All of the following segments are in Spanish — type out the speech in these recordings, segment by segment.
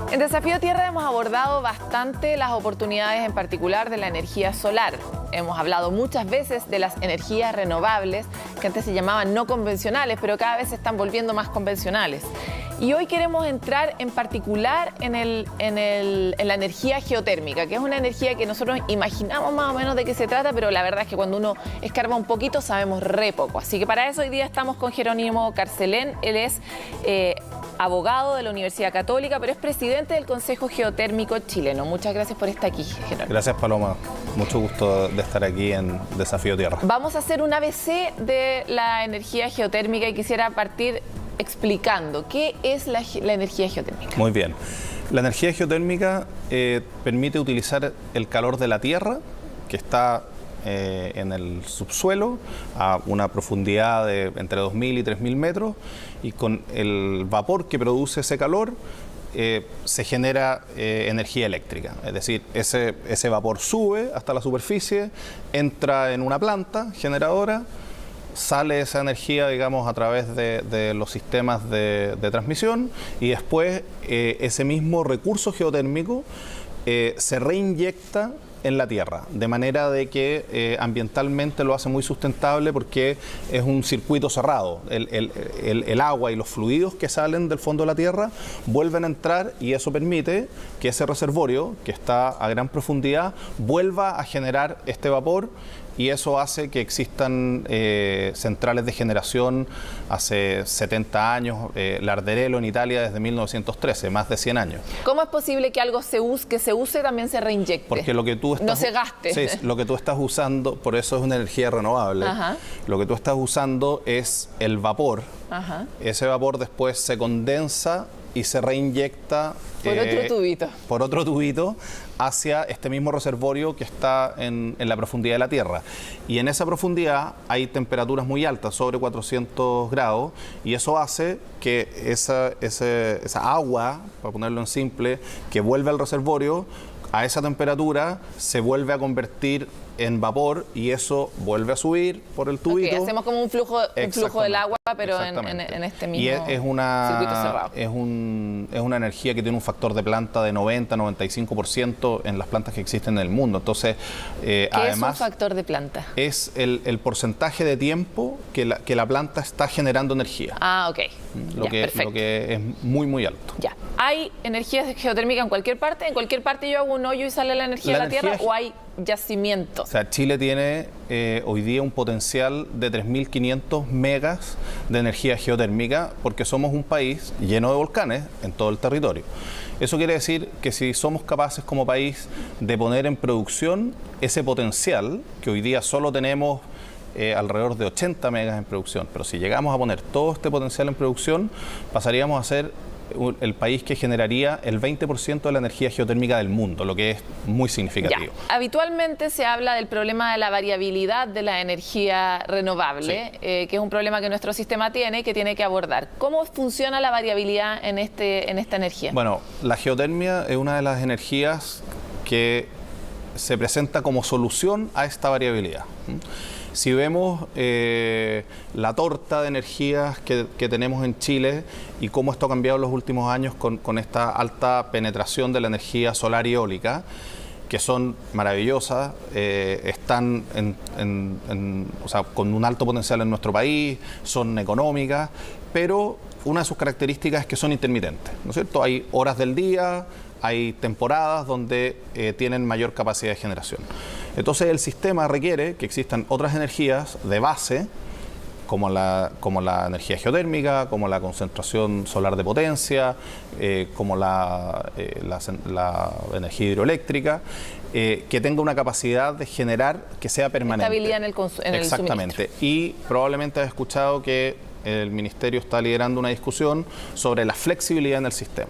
En Desafío Tierra hemos abordado bastante las oportunidades, en particular de la energía solar. Hemos hablado muchas veces de las energías renovables, que antes se llamaban no convencionales, pero cada vez se están volviendo más convencionales. Y hoy queremos entrar en particular en la energía geotérmica, que es una energía que nosotros imaginamos más o menos de qué se trata, pero la verdad es que cuando uno escarba un poquito sabemos re poco. Así que para eso hoy día estamos con Jerónimo Carcelén. Él es abogado de la Universidad Católica, pero es presidente del Consejo Geotérmico Chileno. Muchas gracias por estar aquí, Jerónimo. Gracias, Paloma. Mucho gusto de estar aquí en Desafío Tierra. Vamos a hacer un ABC de la energía geotérmica y quisiera partir explicando qué es la energía geotérmica. Muy bien. La energía geotérmica permite utilizar el calor de la Tierra, que está en el subsuelo a una profundidad de entre 2.000 y 3.000 metros, y con el vapor que produce ese calor se genera energía eléctrica. Es decir, ese vapor sube hasta la superficie, entra en una planta generadora, sale esa energía, digamos, a través de los sistemas de transmisión, y después ese mismo recurso geotérmico se reinyecta en la Tierra, de manera de que ambientalmente lo hace muy sustentable porque es un circuito cerrado. El agua y los fluidos que salen del fondo de la Tierra vuelven a entrar, y eso permite que ese reservorio, que está a gran profundidad, vuelva a generar este vapor, y eso hace que existan centrales de generación hace 70 años, Larderello en Italia desde 1913, más de 100 años. ¿Cómo es posible que algo se use también se reinyecte? Porque lo que tú estás, no se gaste. Sí, lo que tú estás usando, por eso es una energía renovable. Ajá. Lo que tú estás usando es el vapor. Ajá. Ese vapor después se condensa y se reinyecta por otro tubito hacia este mismo reservorio que está en la profundidad de la Tierra. Y en esa profundidad hay temperaturas muy altas, sobre 400 grados, y eso hace que esa agua, para ponerlo en simple, que vuelve al reservorio, a esa temperatura se vuelve a convertir en vapor, y eso vuelve a subir por el tubito. Okay, hacemos como un flujo del agua, pero en este mismo circuito cerrado. Es una energía que tiene un factor de planta de 90-95% en las plantas que existen en el mundo. Entonces, ¿Qué además, es un factor de planta? Es el porcentaje de tiempo que la planta está generando energía. Ah, ok. Lo que es muy, muy alto. Ya. ¿Hay energía geotérmica en cualquier parte? ¿En cualquier parte yo hago un hoyo y sale la energía de la Tierra? ¿O hay yacimientos? O sea, Chile tiene hoy día un potencial de 3.500 megas de energía geotérmica, porque somos un país lleno de volcanes en todo el territorio. Eso quiere decir que si somos capaces como país de poner en producción ese potencial, que hoy día solo tenemos alrededor de 80 megas en producción, pero si llegamos a poner todo este potencial en producción, pasaríamos a ser el país que generaría el 20% de la energía geotérmica del mundo, lo que es muy significativo. Ya. Habitualmente se habla del problema de la variabilidad de la energía renovable, sí, que es un problema que nuestro sistema tiene y que tiene que abordar. ¿Cómo funciona la variabilidad en esta energía? Bueno, la geotermia es una de las energías que se presenta como solución a esta variabilidad. Si vemos la torta de energías que tenemos en Chile y cómo esto ha cambiado en los últimos años con esta alta penetración de la energía solar y eólica, que son maravillosas, están con un alto potencial en nuestro país, son económicas, pero una de sus características es que son intermitentes, ¿no es cierto? Hay horas del día, hay temporadas donde tienen mayor capacidad de generación. Entonces el sistema requiere que existan otras energías de base, como la energía geotérmica, como la concentración solar de potencia, como la energía hidroeléctrica, que tenga una capacidad de generar que sea permanente. Estabilidad en el Exactamente. Y probablemente has escuchado que el Ministerio está liderando una discusión sobre la flexibilidad en el sistema.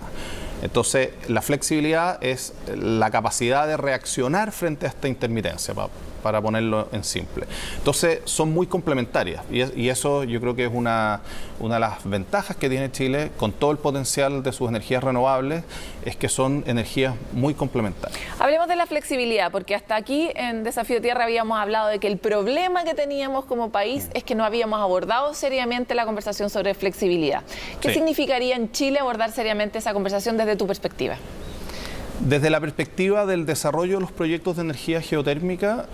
Entonces, la flexibilidad es la capacidad de reaccionar frente a esta intermitencia, para para ponerlo en simple. Entonces, son muy complementarias y eso yo creo que es una de las ventajas que tiene Chile con todo el potencial de sus energías renovables, es que son energías muy complementarias. Hablemos de la flexibilidad, porque hasta aquí en Desafío Tierra habíamos hablado de que el problema que teníamos como país es que no habíamos abordado seriamente la conversación sobre flexibilidad. ¿Qué significaría en Chile abordar seriamente esa conversación desde tu perspectiva? Desde la perspectiva del desarrollo de los proyectos de energía geotérmica,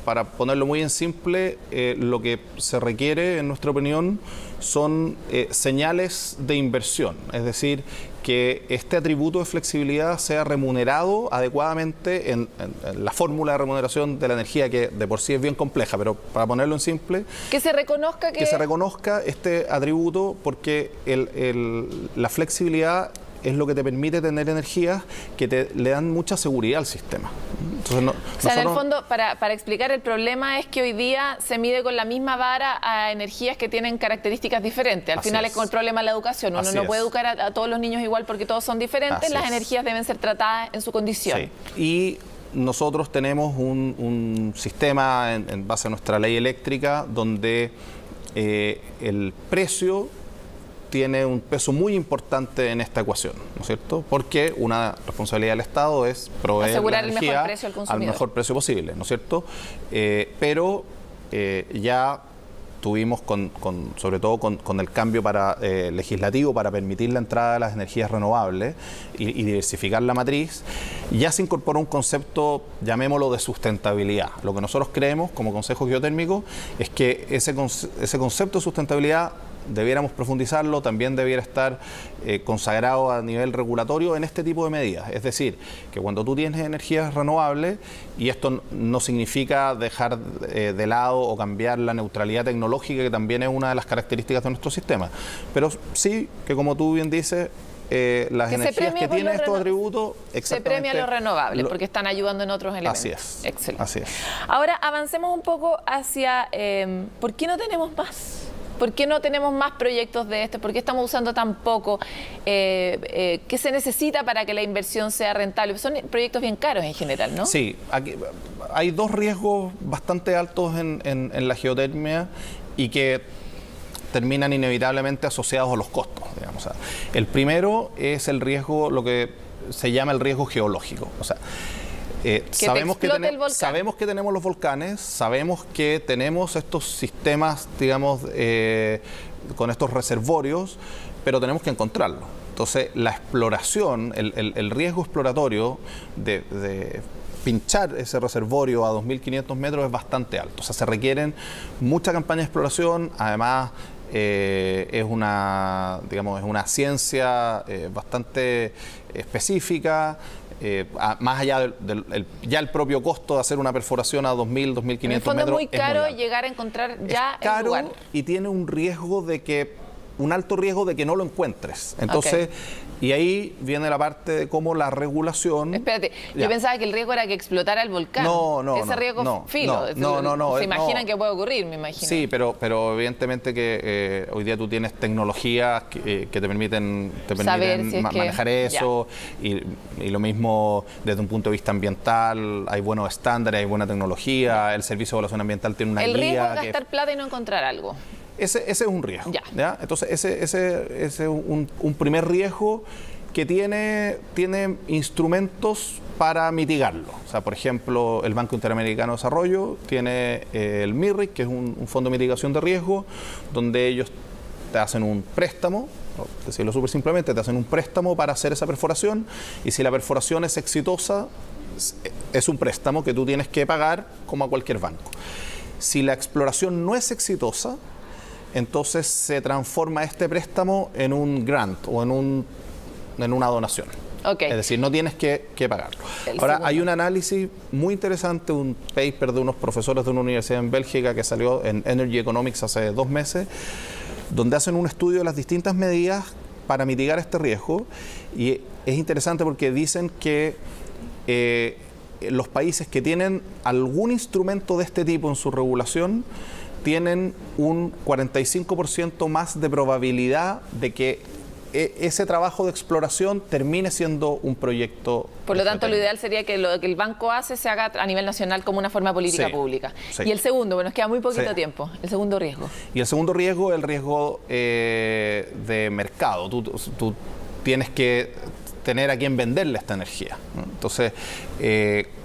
para ponerlo muy en simple, lo que se requiere, en nuestra opinión, son señales de inversión, es decir, que este atributo de flexibilidad sea remunerado adecuadamente en la fórmula de remuneración de la energía, que de por sí es bien compleja, pero para ponerlo en simple, que se reconozca que se reconozca este atributo, porque la flexibilidad es lo que te permite tener energías que le dan mucha seguridad al sistema. Entonces, o sea, en el fondo, para explicar, el problema es que hoy día se mide con la misma vara a energías que tienen características diferentes. Al final es con el problema de la educación. Uno no puede educar a todos los niños igual porque todos son diferentes. Las energías deben ser tratadas en su condición. Sí. Y nosotros tenemos un sistema en base a nuestra ley eléctrica donde el precio tiene un peso muy importante en esta ecuación, ¿no es cierto? Porque una responsabilidad del Estado es proveer asegurar la energía el mejor precio al consumidor, al mejor precio posible, ¿no es cierto? Pero ya tuvimos, sobre todo con el cambio legislativo para permitir la entrada de las energías renovables y diversificar la matriz, ya se incorporó un concepto, llamémoslo, de sustentabilidad. Lo que nosotros creemos como Consejo Geotérmico es que ese concepto de sustentabilidad debiéramos profundizarlo, también debiera estar consagrado a nivel regulatorio en este tipo de medidas. Es decir, que cuando tú tienes energías renovables, y esto no significa dejar de lado o cambiar la neutralidad tecnológica, que también es una de las características de nuestro sistema, pero sí que, como tú bien dices, las energías que tienen estos atributos, se premia los renovables porque están ayudando en otros elementos. Así es. Excelente. Así es. Ahora avancemos un poco hacia ¿por qué no tenemos más? ¿Por qué no tenemos más proyectos de estos? ¿Por qué estamos usando tan poco? ¿Qué se necesita para que la inversión sea rentable? Son proyectos bien caros en general, ¿no? Sí, aquí hay dos riesgos bastante altos en la geotermia y que terminan inevitablemente asociados a los costos, digamos. O sea, el primero es el riesgo, lo que se llama el riesgo geológico. O sea, sabemos que tenemos los volcanes, sabemos que tenemos estos sistemas, digamos, con estos reservorios, pero tenemos que encontrarlos. Entonces, la exploración, el riesgo exploratorio de pinchar ese reservorio a 2.500 metros es bastante alto. O sea, se requieren mucha campaña de exploración, además es una ciencia bastante específica. Más allá ya el propio costo de hacer una perforación a 2.000, 2.500 metros. En el fondo es muy caro llegar a encontrar ya el lugar. Y tiene un alto riesgo de que no lo encuentres. Entonces, y ahí viene la parte de cómo la regulación... Espérate, yo pensaba que el riesgo era que explotara el volcán. Ese riesgo filo. Se imaginan que puede ocurrir, me imagino. Sí, pero evidentemente que hoy día tú tienes tecnologías que te permiten manejar eso, y lo mismo desde un punto de vista ambiental, hay buenos estándares, hay buena tecnología, el Servicio de Evaluación Ambiental tiene una guía... El riesgo es gastar plata y no encontrar algo. Ese es un riesgo. ¿Ya? Entonces, ese es un primer riesgo que tiene instrumentos para mitigarlo. O sea, por ejemplo, el Banco Interamericano de Desarrollo tiene el MIRRIC, que es un fondo de mitigación de riesgo, donde ellos te hacen un préstamo, por decirlo súper simplemente, te hacen un préstamo para hacer esa perforación, y si la perforación es exitosa, es un préstamo que tú tienes que pagar como a cualquier banco. Si la exploración no es exitosa, entonces se transforma este préstamo en un grant o en una donación. Es decir, no tienes que pagarlo. Ahora, hay un análisis muy interesante, un paper de unos profesores de una universidad en Bélgica que salió en Energy Economics hace 2 meses, donde hacen un estudio de las distintas medidas para mitigar este riesgo. Y es interesante porque dicen que los países que tienen algún instrumento de este tipo en su regulación tienen un 45% más de probabilidad de que ese trabajo de exploración termine siendo un proyecto. Por lo tanto, lo ideal sería que lo que el banco hace se haga a nivel nacional como una forma de política pública. Sí. Y el segundo, bueno, nos queda muy poquito tiempo, el segundo riesgo. Y el segundo riesgo, el riesgo de mercado. Tú tienes que tener a quien venderle esta energía, ¿no? Entonces,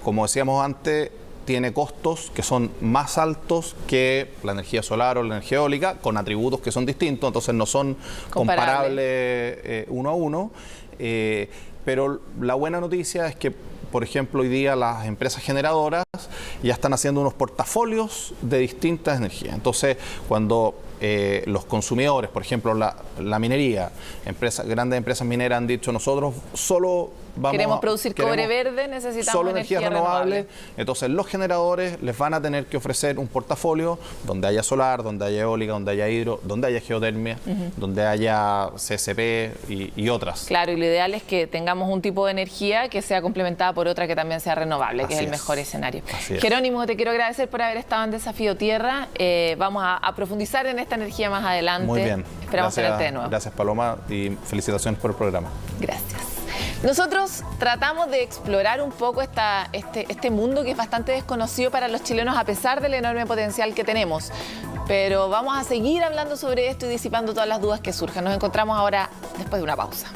como decíamos antes, tiene costos que son más altos que la energía solar o la energía eólica, con atributos que son distintos, entonces no son comparables uno a uno. Pero la buena noticia es que, por ejemplo, hoy día las empresas generadoras ya están haciendo unos portafolios de distintas energías. Entonces, cuando los consumidores, por ejemplo, la minería, grandes empresas mineras han dicho, nosotros solo queremos producir cobre verde, necesitamos solo energía renovable. Entonces los generadores les van a tener que ofrecer un portafolio donde haya solar, donde haya eólica, donde haya hidro, donde haya geotermia, donde haya CSP y otras. Claro, y lo ideal es que tengamos un tipo de energía que sea complementada por otra que también sea renovable, que es el mejor escenario. Jerónimo, te quiero agradecer por haber estado en Desafío Tierra. Vamos a profundizar en esta energía más adelante. Muy bien. Esperamos tenerte de nuevo. Gracias, Paloma, y felicitaciones por el programa. Gracias. Nosotros tratamos de explorar un poco este mundo que es bastante desconocido para los chilenos a pesar del enorme potencial que tenemos. Pero vamos a seguir hablando sobre esto y disipando todas las dudas que surjan. Nos encontramos ahora después de una pausa.